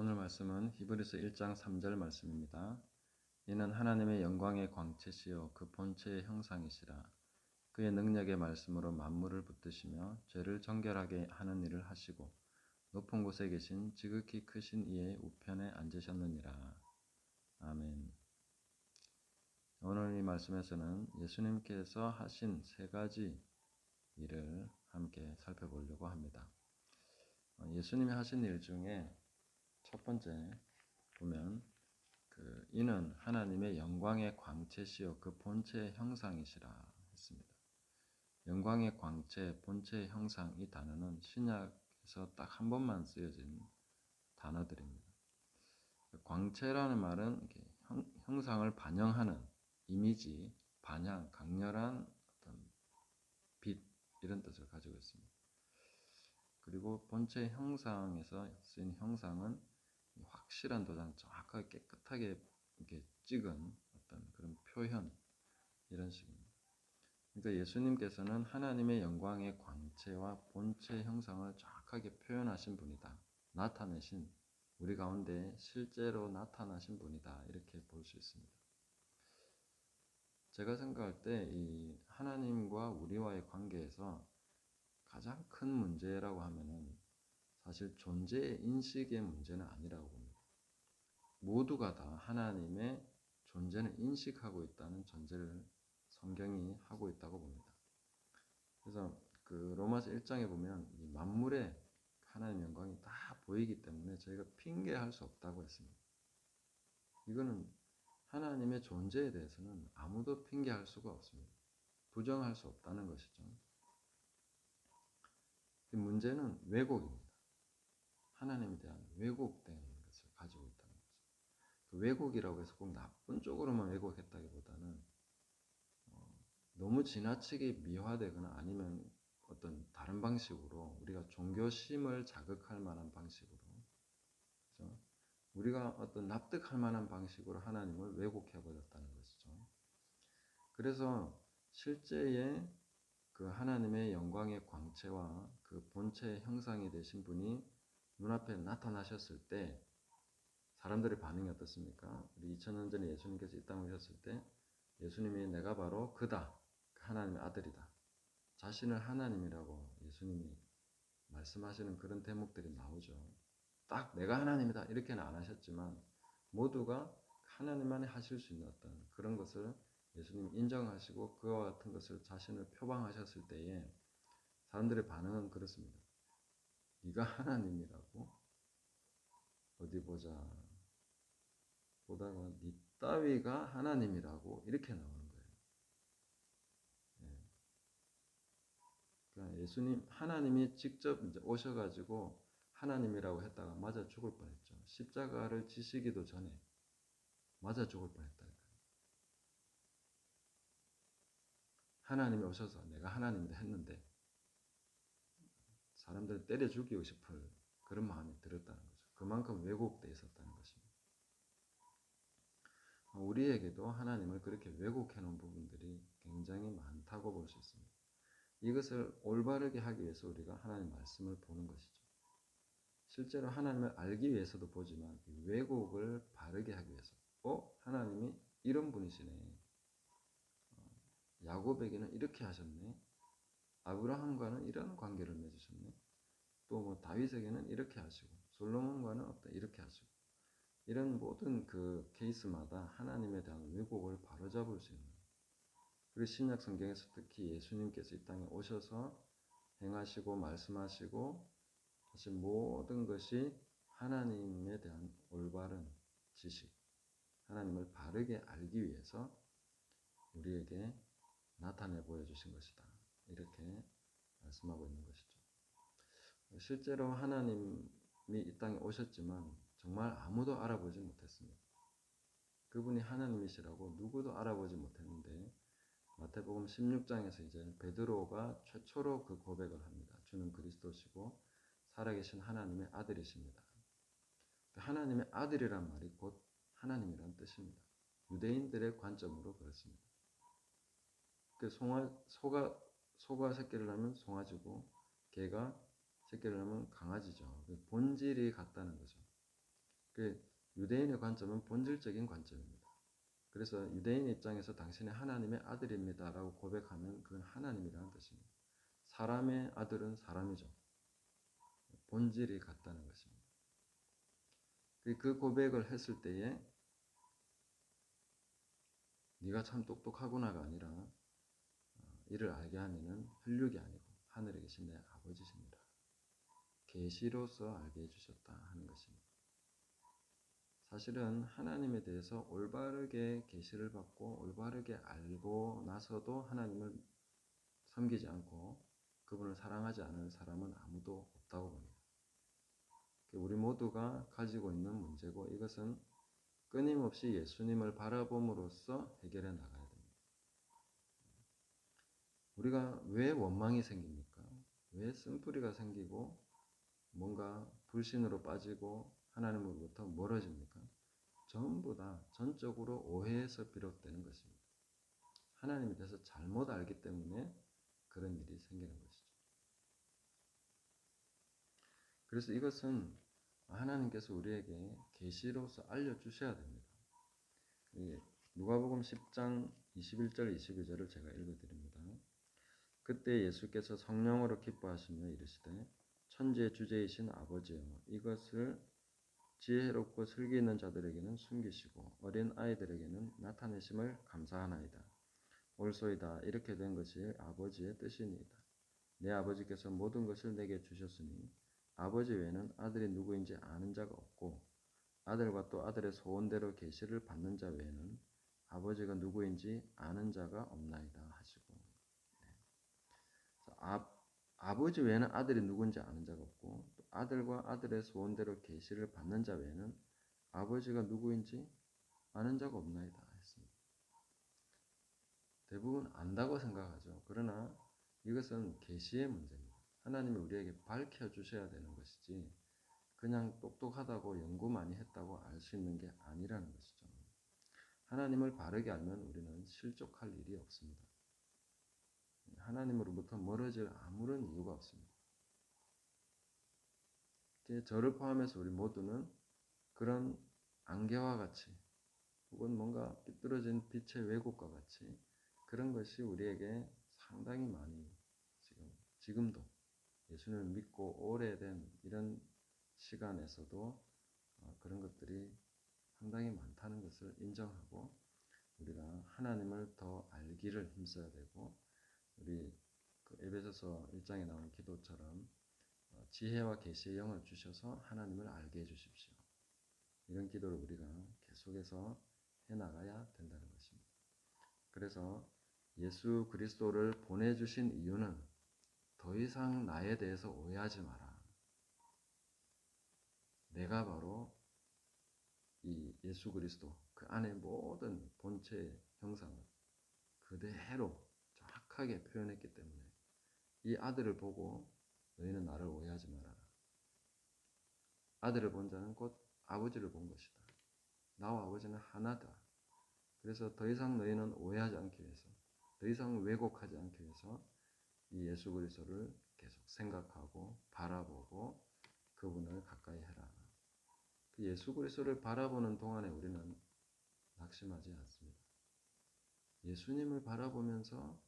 오늘 말씀은 히브리서 1장 3절 말씀입니다. 이는 하나님의 영광의 광채시요 그 본체의 형상이시라. 그의 능력의 말씀으로 만물을 붙드시며 죄를 정결하게 하는 일을 하시고 높은 곳에 계신 지극히 크신 이의 우편에 앉으셨느니라. 아멘. 오늘 이 말씀에서는 예수님께서 하신 세 가지 일을 함께 살펴보려고 합니다. 예수님이 하신 일 중에 첫 번째 보면 이는 하나님의 영광의 광채시요 그 본체의 형상이시라 했습니다. 영광의 광채, 본체의 형상, 이 단어는 신약에서 딱 한 번만 쓰여진 단어들입니다. 광채라는 말은 이렇게 형상을 반영하는 이미지, 반향, 강렬한 어떤 빛, 이런 뜻을 가지고 있습니다. 그리고 본체 형상에서 쓰인 형상은 확실한 도장, 정확하게 깨끗하게 이렇게 찍은 어떤 그런 표현, 이런 식입니다. 그러니까 예수님께서는 하나님의 영광의 광채와 본체 형상을 정확하게 표현하신 분이다. 나타내신, 우리 가운데 실제로 나타나신 분이다. 이렇게 볼 수 있습니다. 제가 생각할 때 이 하나님과 우리와의 관계에서 가장 큰 문제라고 하면은 사실 존재의 인식의 문제는 아니라고 봅니다. 모두가 다 하나님의 존재를 인식하고 있다는 전제를 성경이 하고 있다고 봅니다. 그래서 그 로마서 1장에 보면 이 만물에 하나님의 영광이 다 보이기 때문에 저희가 핑계할 수 없다고 했습니다. 이거는 하나님의 존재에 대해서는 아무도 핑계할 수가 없습니다. 부정할 수 없다는 것이죠. 문제는 왜곡입니다. 하나님에 대한 왜곡된 것을 가지고 있다는 거죠. 그 왜곡이라고 해서 꼭 나쁜 쪽으로만 왜곡했다기보다는 너무 지나치게 미화되거나 아니면 어떤 다른 방식으로 우리가 종교심을 자극할 만한 방식으로, 그렇죠? 우리가 어떤 납득할 만한 방식으로 하나님을 왜곡해버렸다는 것이죠. 그래서 실제의 그 하나님의 영광의 광채와 그 본체의 형상이 되신 분이 눈앞에 나타나셨을 때 사람들의 반응이 어떻습니까? 우리 2000년 전에 예수님께서 이 땅에 오셨을 때 예수님이 내가 바로 그다, 하나님의 아들이다, 자신을 하나님이라고 예수님이 말씀하시는 그런 대목들이 나오죠. 딱 내가 하나님이다 이렇게는 안 하셨지만 모두가 하나님만이 하실 수 있는 어떤 그런 것을 예수님이 인정하시고 그와 같은 것을 자신을 표방하셨을 때에 사람들의 반응은 그렇습니다. 네가 하나님이라고? 어디 보자. 보다가 네 따위가 하나님이라고? 이렇게 나오는 거예요. 그러니까 예수님, 하나님이 직접 이제 오셔가지고 하나님이라고 했다가 맞아 죽을 뻔했죠. 십자가를 지시기도 전에 맞아 죽을 뻔했다니까요. 하나님이 오셔서 내가 하나님이다 했는데 사람들을 때려 죽이고 싶을 그런 마음이 들었다는 거죠. 그만큼 왜곡되어 있었다는 것입니다. 우리에게도 하나님을 그렇게 왜곡해 놓은 부분들이 굉장히 많다고 볼 수 있습니다. 이것을 올바르게 하기 위해서 우리가 하나님 말씀을 보는 것이죠. 실제로 하나님을 알기 위해서도 보지만 왜곡을 바르게 하기 위해서 하나님이 이런 분이시네. 야곱에게는 이렇게 하셨네. 아브라함과는 이런 관계를 맺으셨네. 또 뭐 다윗에게는 이렇게 하시고 솔로몬과는 어떤 이렇게 하시고 이런 모든 그 케이스마다 하나님에 대한 왜곡을 바로잡을 수 있는, 그리고 신약 성경에서 특히 예수님께서 이 땅에 오셔서 행하시고 말씀하시고 하신 모든 것이 하나님에 대한 올바른 지식, 하나님을 바르게 알기 위해서 우리에게 나타내 보여주신 것이다. 이렇게 말씀하고 있는 것이죠. 실제로 하나님이 이 땅에 오셨지만 정말 아무도 알아보지 못했습니다. 그분이 하나님이시라고 누구도 알아보지 못했는데 마태복음 16장에서 이제 베드로가 최초로 그 고백을 합니다. 주는 그리스도시고 살아계신 하나님의 아들이십니다. 하나님의 아들이란 말이 곧 하나님이란 뜻입니다. 유대인들의 관점으로 그렇습니다. 소가 새끼를 낳으면 송아지고 개가 새끼를 낳으면 강아지죠. 본질이 같다는 거죠. 그 유대인의 관점은 본질적인 관점입니다. 그래서 유대인 입장에서 당신이 하나님의 아들입니다라고 고백하면 그건 하나님이라는 뜻입니다. 사람의 아들은 사람이죠. 본질이 같다는 것입니다. 그 고백을 했을 때에 네가 참 똑똑하구나가 아니라 이를 알게 하면은 혈육이 아니고 하늘에 계신 내 아버지십니다. 계시로서 알게 해주셨다 하는 것입니다. 사실은 하나님에 대해서 올바르게 계시를 받고 올바르게 알고 나서도 하나님을 섬기지 않고 그분을 사랑하지 않을 사람은 아무도 없다고 봅니다. 우리 모두가 가지고 있는 문제고 이것은 끊임없이 예수님을 바라봄으로써 해결해 나가야 됩니다. 우리가 왜 원망이 생깁니까? 왜 쓴뿌리가 생기고 뭔가 불신으로 빠지고 하나님으로부터 멀어집니까? 전부 다 전적으로 오해에서 비롯되는 것입니다. 하나님에 대해서 잘못 알기 때문에 그런 일이 생기는 것이죠. 그래서 이것은 하나님께서 우리에게 계시로서 알려주셔야 됩니다. 누가복음 10장 21절 22절을 제가 읽어드립니다. 그때 예수께서 성령으로 기뻐하시며 이르시되 천지의 주제이신 아버지여 이것을 지혜롭고 슬기 있는 자들에게는 숨기시고 어린 아이들에게는 나타내심을 감사하나이다. 옳소이다. 이렇게 된 것이 아버지의 뜻이니이다. 내 아버지께서 모든 것을 내게 주셨으니 아버지 외에는 아들이 누구인지 아는 자가 없고 아들과 또 아들의 소원대로 계시를 받는 자 외에는 아버지가 누구인지 아는 자가 없나이다 하시고 아버지 외에는 아들이 누군지 아는 자가 없고 또 아들과 아들의 소원대로 계시를 받는 자 외에는 아버지가 누구인지 아는 자가 없나이다 했습니다. 대부분 안다고 생각하죠. 그러나 이것은 계시의 문제입니다. 하나님이 우리에게 밝혀주셔야 되는 것이지 그냥 똑똑하다고 연구 많이 했다고 알 수 있는 게 아니라는 것이죠. 하나님을 바르게 알면 우리는 실족할 일이 없습니다. 하나님으로부터 멀어질 아무런 이유가 없습니다. 저를 포함해서 우리 모두는 그런 안개와 같이 혹은 뭔가 삐뚤어진 빛의 왜곡과 같이 그런 것이 우리에게 상당히 많이 지금도 예수님을 믿고 오래된 이런 시간에서도 그런 것들이 상당히 많다는 것을 인정하고 우리가 하나님을 더 알기를 힘써야 되고 우리 에베소서 1장에 나온 기도처럼 지혜와 계시의 영을 주셔서 하나님을 알게 해주십시오. 이런 기도를 우리가 계속해서 해나가야 된다는 것입니다. 그래서 예수 그리스도를 보내주신 이유는 더 이상 나에 대해서 오해하지 마라. 내가 바로 이 예수 그리스도 그 안에 모든 본체의 형상을 그대로 정확하게 표현했기 때문에 이 아들을 보고 너희는 나를 오해하지 말아라. 아들을 본 자는 곧 아버지를 본 것이다. 나와 아버지는 하나다. 그래서 더 이상 너희는 오해하지 않기 위해서 더 이상 왜곡하지 않기 위해서 이 예수 그리스도를 계속 생각하고 바라보고 그분을 가까이 해라. 그 예수 그리스도를 바라보는 동안에 우리는 낙심하지 않습니다. 예수님을 바라보면서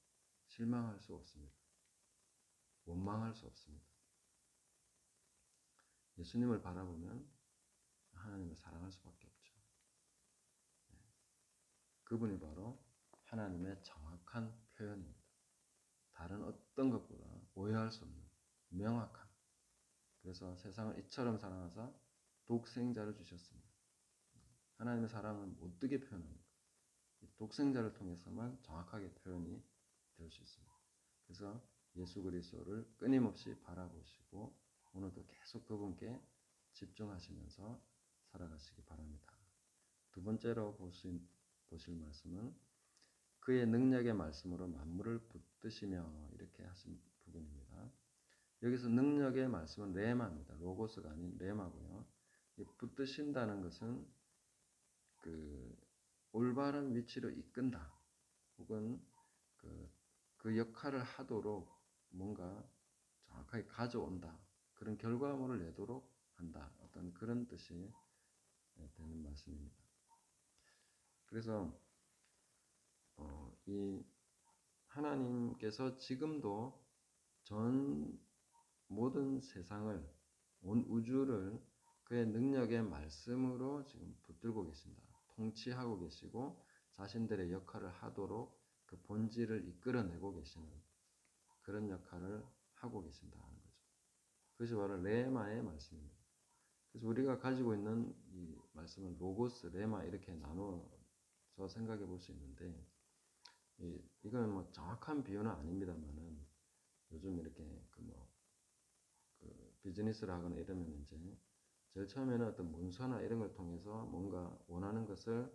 실망할 수 없습니다. 원망할 수 없습니다. 예수님을 바라보면 하나님을 사랑할 수밖에 없죠. 그분이 바로 하나님의 정확한 표현입니다. 다른 어떤 것보다 오해할 수 없는 명확한. 그래서 세상을 이처럼 사랑하사 독생자를 주셨습니다. 하나님의 사랑은 어떻게 표현합니까? 독생자를 통해서만 정확하게 표현이 될 수 있습니다. 그래서 예수 그리스도를 끊임없이 바라보시고 오늘도 계속 그분께 집중하시면서 살아가시기 바랍니다. 두 번째로 보실 말씀은 그의 능력의 말씀으로 만물을 붙드시며 이렇게 하신 부분입니다. 여기서 능력의 말씀은 레마입니다. 로고스가 아닌 레마고요. 붙드신다는 것은 올바른 위치로 이끈다. 혹은 그 역할을 하도록 뭔가 정확하게 가져온다. 그런 결과물을 내도록 한다. 어떤 그런 뜻이 되는 말씀입니다. 그래서 이 하나님께서 지금도 전 모든 세상을, 온 우주를 그의 능력의 말씀으로 지금 붙들고 계신다. 통치하고 계시고 자신들의 역할을 하도록 그 본질을 이끌어내고 계시는 그런 역할을 하고 계신다는 거죠. 그것이 바로 레마의 말씀입니다. 그래서 우리가 가지고 있는 이 말씀은 로고스, 레마 이렇게 나눠서 생각해 볼 수 있는데, 이건 뭐 정확한 비유는 아닙니다만은 요즘 이렇게 비즈니스를 하거나 이러면 이제 제일 처음에는 어떤 문서나 이런 걸 통해서 뭔가 원하는 것을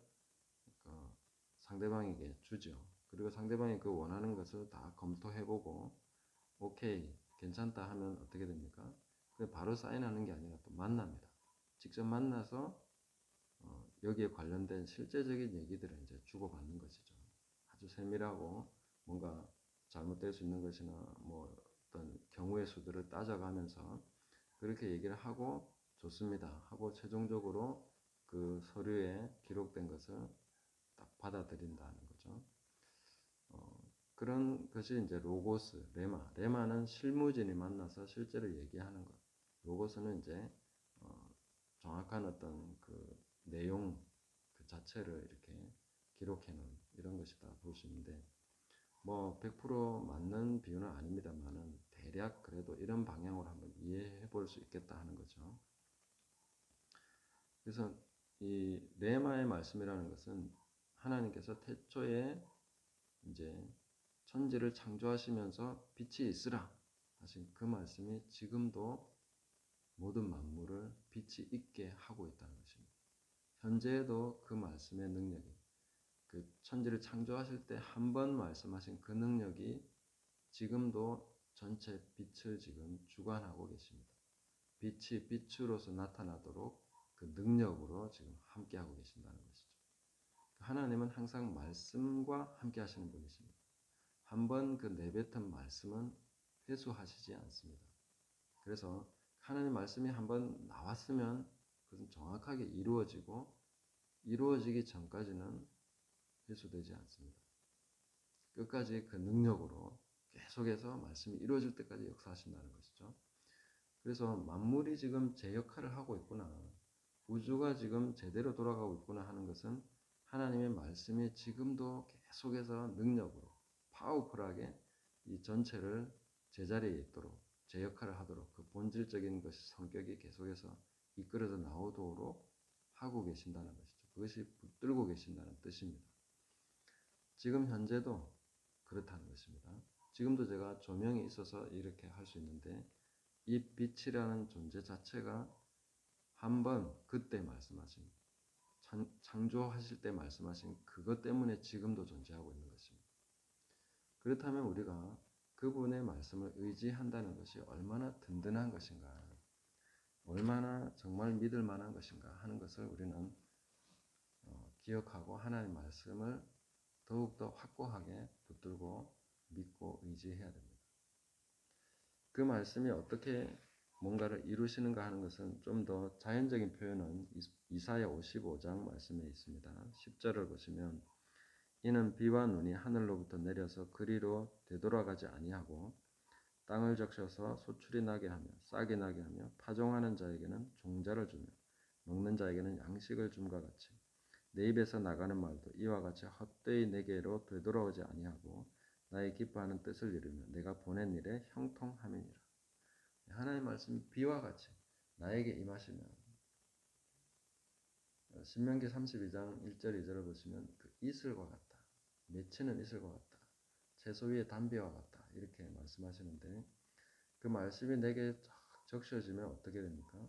상대방에게 주죠. 그리고 상대방이 그 원하는 것을 다 검토해보고 오케이 괜찮다 하면 어떻게 됩니까? 그 바로 사인하는 게 아니라 또 만납니다. 직접 만나서 여기에 관련된 실제적인 얘기들을 이제 주고받는 것이죠. 아주 세밀하고 뭔가 잘못될 수 있는 것이나 뭐 어떤 경우의 수들을 따져가면서 그렇게 얘기를 하고 좋습니다 하고 최종적으로 그 서류에 기록된 것을 딱 받아들인다는 거죠. 그런 것이 이제 로고스, 레마는 실무진이 만나서 실제로 얘기하는 것. 로고스는 이제 정확한 어떤 그 내용 그 자체를 이렇게 기록해 놓은 이런 것이다 볼 수 있는데, 뭐 100% 맞는 비유는 아닙니다만은 대략 그래도 이런 방향으로 한번 이해해 볼 수 있겠다 하는 거죠. 그래서 이 레마의 말씀이라는 것은 하나님께서 태초에 이제 천지를 창조하시면서 빛이 있으라 하신 그 말씀이 지금도 모든 만물을 빛이 있게 하고 있다는 것입니다. 현재에도 그 말씀의 능력이, 그 천지를 창조하실 때 한 번 말씀하신 그 능력이 지금도 전체 빛을 지금 주관하고 계십니다. 빛이 빛으로서 나타나도록 그 능력으로 지금 함께하고 계신다는 것이죠. 하나님은 항상 말씀과 함께 하시는 분이십니다. 한번 그 내뱉은 말씀은 회수하시지 않습니다. 그래서 하나님 말씀이 한번 나왔으면 그것은 정확하게 이루어지고 이루어지기 전까지는 회수되지 않습니다. 끝까지 그 능력으로 계속해서 말씀이 이루어질 때까지 역사하신다는 것이죠. 그래서 만물이 지금 제 역할을 하고 있구나, 우주가 지금 제대로 돌아가고 있구나 하는 것은 하나님의 말씀이 지금도 계속해서 능력으로 파워풀하게 이 전체를 제자리에 있도록 제 역할을 하도록 그 본질적인 것이 성격이 계속해서 이끌어져 나오도록 하고 계신다는 것이죠. 그것이 붙들고 계신다는 뜻입니다. 지금 현재도 그렇다는 것입니다. 지금도 제가 조명이 있어서 이렇게 할 수 있는데 이 빛이라는 존재 자체가 한번 그때 말씀하신 창조하실 때 말씀하신 그것 때문에 지금도 존재하고 있는 것입니다. 그렇다면 우리가 그분의 말씀을 의지한다는 것이 얼마나 든든한 것인가, 얼마나 정말 믿을 만한 것인가 하는 것을 우리는 기억하고 하나님의 말씀을 더욱더 확고하게 붙들고 믿고 의지해야 됩니다. 그 말씀이 어떻게 뭔가를 이루시는가 하는 것은 좀 더 자연적인 표현은 이사야 55장 말씀에 있습니다. 10절을 보시면 이는 비와 눈이 하늘로부터 내려서 그리로 되돌아가지 아니하고 땅을 적셔서 소출이 나게 하며 싹이 나게 하며 파종하는 자에게는 종자를 주며 먹는 자에게는 양식을 줌과 같이 내 입에서 나가는 말도 이와 같이 헛되이 내게로 되돌아오지 아니하고 나의 기뻐하는 뜻을 이루며 내가 보낸 일에 형통함이니라. 하나님의 말씀이 비와 같이 나에게 임하시면, 신명기 32장 1절 2절을 보시면 그 이슬과 같다, 맺히는 이슬과 같다, 채소 위에 담비와 같다 이렇게 말씀하시는데, 그 말씀이 내게 적셔지면 어떻게 됩니까?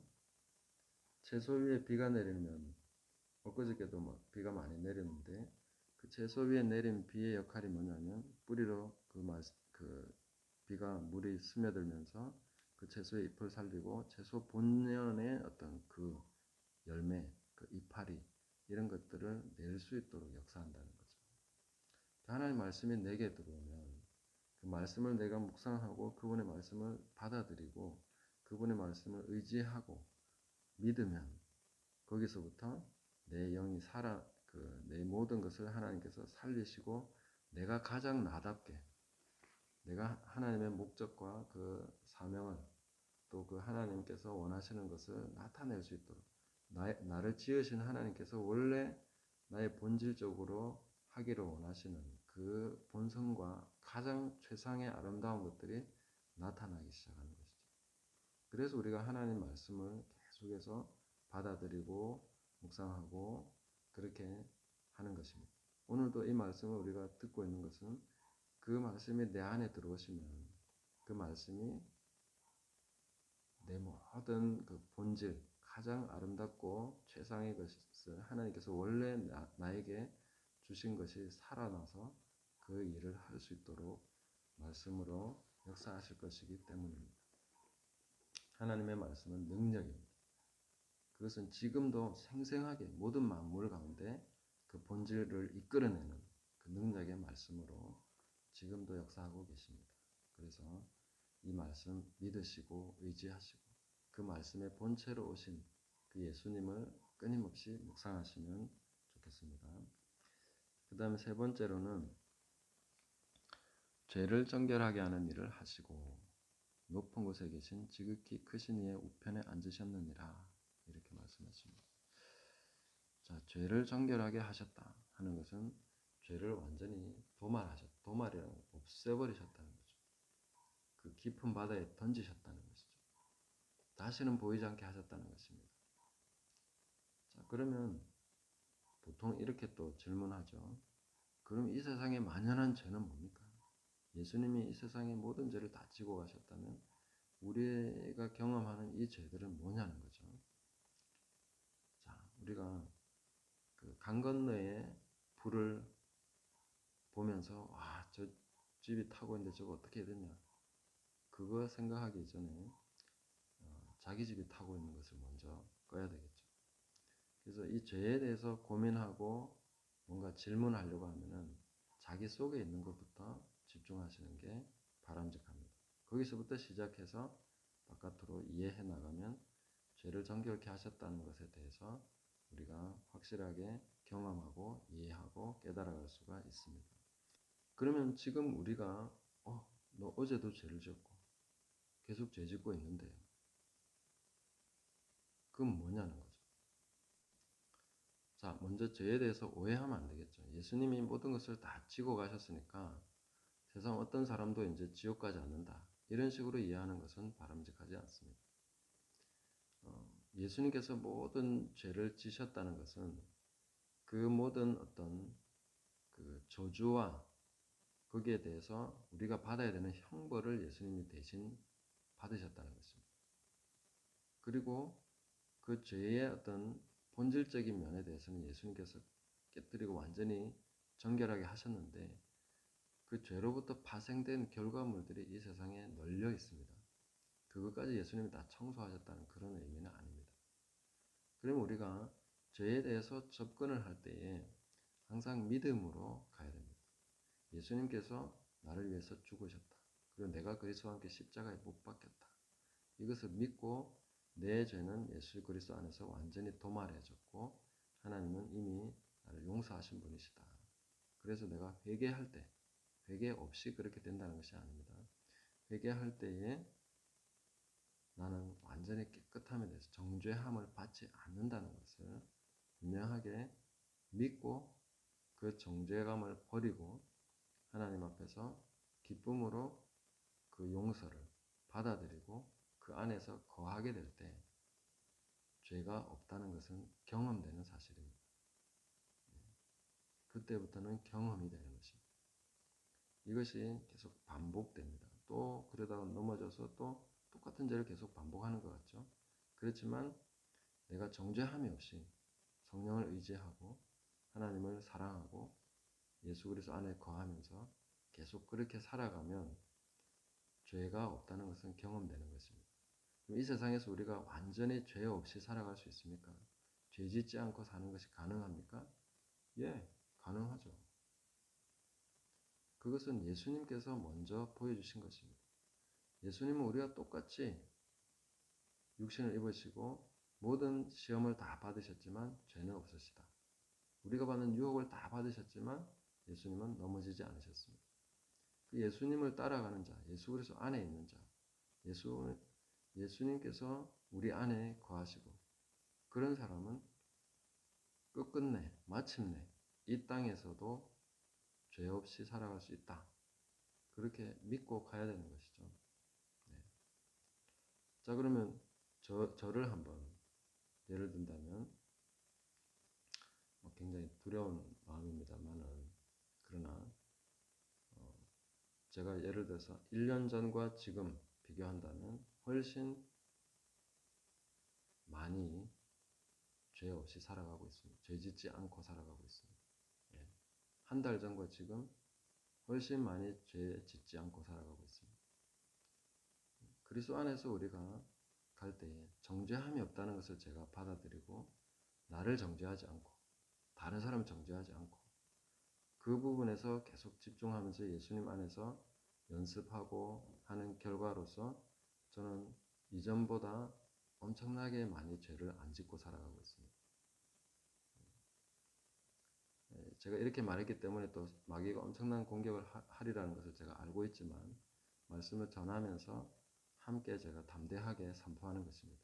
채소 위에 비가 내리면 엊그저께도 막 비가 많이 내렸는데 그 채소 위에 내린 비의 역할이 뭐냐면 뿌리로 그 비가 물이 스며들면서 그 채소의 잎을 살리고 채소 본연의 어떤 그 열매, 그 이파리 이런 것들을 낼 수 있도록 역사한다는 거죠. 하나님의 말씀이 내게 들어오면 그 말씀을 내가 묵상하고 그분의 말씀을 받아들이고 그분의 말씀을 의지하고 믿으면 거기서부터 내 영이 내 모든 것을 하나님께서 살리시고 내가 가장 나답게 내가 하나님의 목적과 그 사명을 또 그 하나님께서 원하시는 것을 나타낼 수 있도록 나를 지으신 하나님께서 원래 나의 본질적으로 하기를 원하시는 그 본성과 가장 최상의 아름다운 것들이 나타나기 시작하는 것이죠. 그래서 우리가 하나님 말씀을 계속해서 받아들이고 묵상하고 그렇게 하는 것입니다. 오늘도 이 말씀을 우리가 듣고 있는 것은 그 말씀이 내 안에 들어오시면 그 말씀이 내 모든 그 본질, 가장 아름답고 최상의 것을 하나님께서 원래 나에게 주신 것이 살아나서 그 일을 할 수 있도록 말씀으로 역사하실 것이기 때문입니다. 하나님의 말씀은 능력입니다. 그것은 지금도 생생하게 모든 만물 가운데 그 본질을 이끌어내는 그 능력의 말씀으로 지금도 역사하고 계십니다. 그래서 이 말씀 믿으시고 의지하시고 그 말씀의 본체로 오신 그 예수님을 끊임없이 묵상하시면 좋겠습니다. 그 다음에 세 번째로는 죄를 정결하게 하는 일을 하시고 높은 곳에 계신 지극히 크신 이의 우편에 앉으셨느니라 이렇게 말씀하십니다. 자, 죄를 정결하게 하셨다 하는 것은 죄를 완전히 도말이라는 걸 없애버리셨다는 거죠. 그 깊은 바다에 던지셨다는 것이죠. 다시는 보이지 않게 하셨다는 것입니다. 자, 그러면 보통 이렇게 또 질문하죠. 그럼 이 세상에 만연한 죄는 뭡니까? 예수님이 이 세상의 모든 죄를 다 지고 가셨다면 우리가 경험하는 이 죄들은 뭐냐는 거죠. 자, 우리가 그 강 건너에 불을 보면서 저 집이 타고 있는데 저거 어떻게 해야 되냐? 그거 생각하기 전에 자기 집이 타고 있는 것을 먼저 꺼야 되겠죠. 그래서 이 죄에 대해서 고민하고 뭔가 질문하려고 하면은 자기 속에 있는 것부터 집중하시는 게 바람직합니다. 거기서부터 시작해서 바깥으로 이해해 나가면 죄를 정결케 하셨다는 것에 대해서 우리가 확실하게 경험하고 이해하고 깨달아갈 수가 있습니다. 그러면 지금 우리가 너 어제도 죄를 지었고 계속 죄 짓고 있는데 그건 뭐냐는 거죠. 자, 먼저 죄에 대해서 오해하면 안 되겠죠. 예수님이 모든 것을 다 지고 가셨으니까 세상 어떤 사람도 이제 지옥 가지 않는다. 이런 식으로 이해하는 것은 바람직하지 않습니다. 예수님께서 모든 죄를 지셨다는 것은 그 모든 어떤 그 저주와 거기에 대해서 우리가 받아야 되는 형벌을 예수님이 대신 받으셨다는 것입니다. 그리고 그 죄의 어떤 본질적인 면에 대해서는 예수님께서 깨뜨리고 완전히 정결하게 하셨는데 그 죄로부터 파생된 결과물들이 이 세상에 널려 있습니다. 그것까지 예수님이 다 청소하셨다는 그런 의미는 아닙니다. 그럼 우리가 죄에 대해서 접근을 할 때에 항상 믿음으로 가야 됩니다. 예수님께서 나를 위해서 죽으셨다. 그리고 내가 그리스도와 함께 십자가에 못 박혔다. 이것을 믿고 내 죄는 예수 그리스도 안에서 완전히 도말해졌고 하나님은 이미 나를 용서하신 분이시다. 그래서 내가 회개할 때 회개 없이 그렇게 된다는 것이 아닙니다. 회개할 때에 나는 완전히 깨끗함에 대해서 정죄함을 받지 않는다는 것을 분명하게 믿고 그 정죄감을 버리고 하나님 앞에서 기쁨으로 그 용서를 받아들이고 그 안에서 거하게 될 때 죄가 없다는 것은 경험되는 사실입니다. 그때부터는 경험이 되는 것입니다. 이것이 계속 반복됩니다. 또 그러다가 넘어져서 또 똑같은 죄를 계속 반복하는 것 같죠. 그렇지만 내가 정죄함이 없이 성령을 의지하고 하나님을 사랑하고 예수 그리스도 안에 거하면서 계속 그렇게 살아가면 죄가 없다는 것은 경험되는 것입니다. 이 세상에서 우리가 완전히 죄 없이 살아갈 수 있습니까? 죄 짓지 않고 사는 것이 가능합니까? 예, 가능하죠. 그것은 예수님께서 먼저 보여주신 것입니다. 예수님은 우리가 똑같이 육신을 입으시고 모든 시험을 다 받으셨지만 죄는 없으시다. 우리가 받는 유혹을 다 받으셨지만 예수님은 넘어지지 않으셨습니다. 그 예수님을 따라가는 자, 예수 그리스도 안에 있는 자, 예수님께서 우리 안에 거하시고 그런 사람은 끝끝내 마침내 이 땅에서도 죄 없이 살아갈 수 있다. 그렇게 믿고 가야 되는 것이죠. 네. 자, 그러면 저를 한번 예를 든다면 굉장히 두려운 마음입니다만은 그러나 제가 예를 들어서 1년 전과 지금 비교한다면 훨씬 많이 죄 없이 살아가고 있습니다. 죄 짓지 않고 살아가고 있습니다. 예. 한 달 전과 지금 훨씬 많이 죄 짓지 않고 살아가고 있습니다. 그리스도 안에서 우리가 갈 때에 정죄함이 없다는 것을 제가 받아들이고 나를 정죄하지 않고 다른 사람을 정죄하지 않고 그 부분에서 계속 집중하면서 예수님 안에서 연습하고 하는 결과로서 저는 이전보다 엄청나게 많이 죄를 안 짓고 살아가고 있습니다. 제가 이렇게 말했기 때문에 또 마귀가 엄청난 공격을 하리라는 것을 제가 알고 있지만 말씀을 전하면서 함께 제가 담대하게 선포하는 것입니다.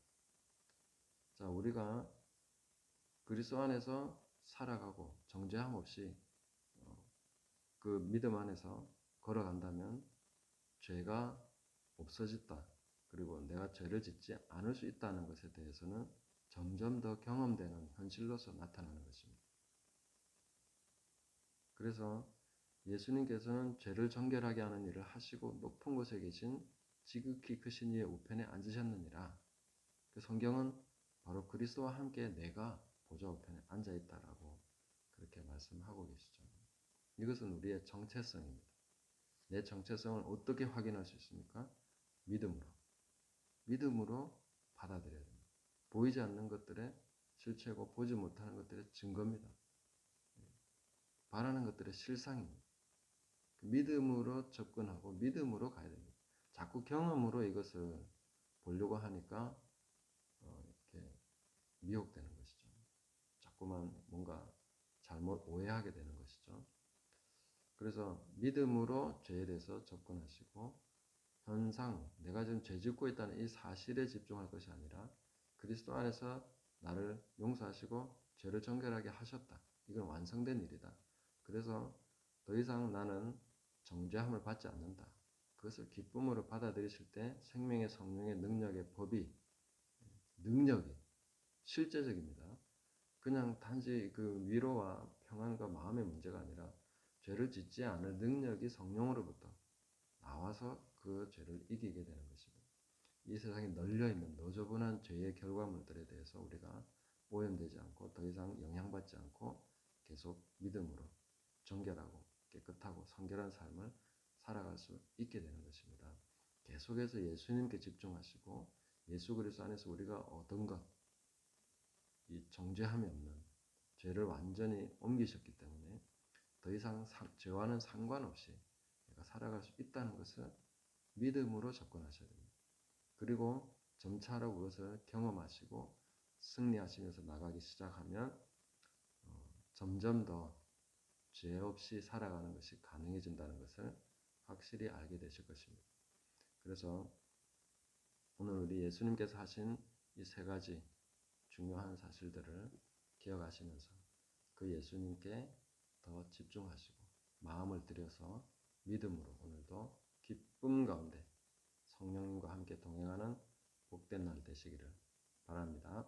자, 우리가 그리스도 안에서 살아가고 정죄함 없이 그 믿음 안에서 걸어간다면 죄가 없어졌다. 그리고 내가 죄를 짓지 않을 수 있다는 것에 대해서는 점점 더 경험되는 현실로서 나타나는 것입니다. 그래서 예수님께서는 죄를 정결하게 하는 일을 하시고 높은 곳에 계신 지극히 크신 이의 우편에 앉으셨느니라. 그 성경은 바로 그리스도와 함께 내가 보좌 우편에 앉아 있다라고 그렇게 말씀하고 계시죠. 이것은 우리의 정체성입니다. 내 정체성을 어떻게 확인할 수 있습니까? 믿음으로. 믿음으로 받아들여야 됩니다. 보이지 않는 것들의 실체고 보지 못하는 것들의 증거입니다. 바라는 것들의 실상입니다. 믿음으로 접근하고 믿음으로 가야 됩니다. 자꾸 경험으로 이것을 보려고 하니까 이렇게 미혹되는 것이죠. 자꾸만 뭔가 잘못 오해하게 되는 것이죠. 그래서 믿음으로 죄에 대해서 접근하시고 현상, 내가 지금 죄 짓고 있다는 이 사실에 집중할 것이 아니라 그리스도 안에서 나를 용서하시고 죄를 정결하게 하셨다. 이건 완성된 일이다. 그래서 더 이상 나는 정죄함을 받지 않는다. 그것을 기쁨으로 받아들이실 때 생명의 성령의 능력의 법이 능력이 실제적입니다. 그냥 단지 그 위로와 평안과 마음의 문제가 아니라 죄를 짓지 않을 능력이 성령으로부터 나와서 그 죄를 이기게 되는 것입니다. 이 세상에 널려있는 너저분한 죄의 결과물들에 대해서 우리가 오염되지 않고 더 이상 영향받지 않고 계속 믿음으로 정결하고 깨끗하고 성결한 삶을 살아갈 수 있게 되는 것입니다. 계속해서 예수님께 집중하시고 예수 그리스도 안에서 우리가 얻은 것, 이 정죄함이 없는 죄를 완전히 옮기셨기 때문에 더 이상 죄와는 상관없이 내가 살아갈 수 있다는 것을 믿음으로 접근하셔야 됩니다. 그리고 점차로 그것을 경험하시고 승리하시면서 나가기 시작하면 점점 더 죄 없이 살아가는 것이 가능해진다는 것을 확실히 알게 되실 것입니다. 그래서 오늘 우리 예수님께서 하신 이 세 가지 중요한 사실들을 기억하시면서 그 예수님께 더 집중하시고 마음을 들여서 믿음으로 오늘도 기쁨 가운데 성령님과 함께 동행하는 복된 날 되시기를 바랍니다.